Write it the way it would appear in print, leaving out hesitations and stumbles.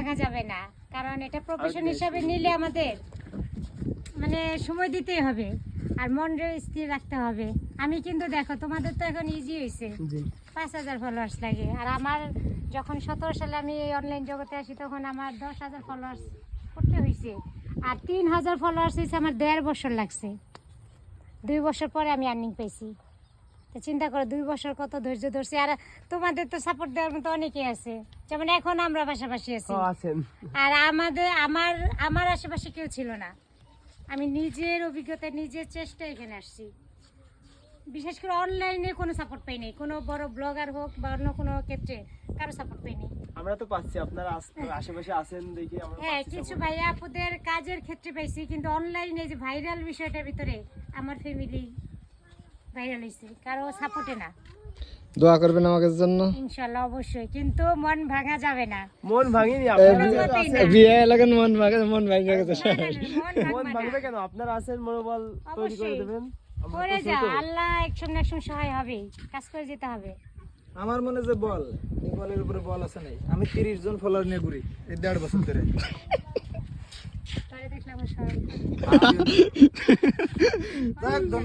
ভাঙা যাবে না, কারণ এটা প্রফেশন হিসাবে নিলে আমাদের মানে সময় দিতেই হবে আর মনটা স্থির রাখতে হবে। আমি কিন্তু দেখো তোমাদের তো এখন ইজি হয়েছে, 5,000 ফলোয়ার্স লাগে, আর আমার যখন 17 সালে আমি এই অনলাইন জগতে আসি তখন আমার 10,000 ফলোয়ার্স করতে হয়েছে, আর 3,000 ফলোয়ার্স হয়েছে আমার 1.5 বছর লাগছে। 2 বছর পরে আমি আর্নিং পেয়েছি। তো চিন্তা করো 2 বছর কত ধৈর্য ধরছি। আর তোমাদের তো সাপোর্ট দেওয়ার মতো অনেকেই আছে, যেমন এখন আমরা পাশাপাশি আছি, আর আমার আশেপাশে কেউ ছিল না। আমি নিজের অভিজ্ঞতা নিজের চেষ্টায় এখানে আসছি। বিশেষ করে অনলাইনে কোনো সাপোর্ট পাইনি, কোনো বড় ব্লগার হোক বা অন্য কোনো ক্ষেত্রে কারো সাপোর্ট পাইনি। আমরা তো পাচ্ছি, আপনারা আশেপাশে আছেন দেখে আমরা হ্যাঁ, কিছু ভাইয়া আপুদের কাজের ক্ষেত্রে পাইছি, কিন্তু অনলাইনে যে ভাইরাল বিষয়টার ভিতরে আমার ফ্যামিলি ভাইরাল হয়েছে, কারো সাপোর্টে না। দোয়া করবেন আমাদের জন্য ইনশাল্লাহ অবশ্যই, কিন্তু মন ভাঙা যাবে না। মন ভাঙিনি, বিয়ে লাগান মন ভাঙে গেছে। মন ভাঙবে কেন? আপনারা আছেন, মনোবল তৈরি করে দেবেন। করে যা, আল্লাহ একসময় না একসময় সহায় হবে, কাজ করে যেতে হবে। আমার মনে যে বল, এই বলের উপরে বল আছে নাই। আমি 30 জন ফলোয়ার নিয়ে ঘুরি এই 1.5 বছর ধরে। তাহলে দেখলাম সবাই ধন্যবাদ।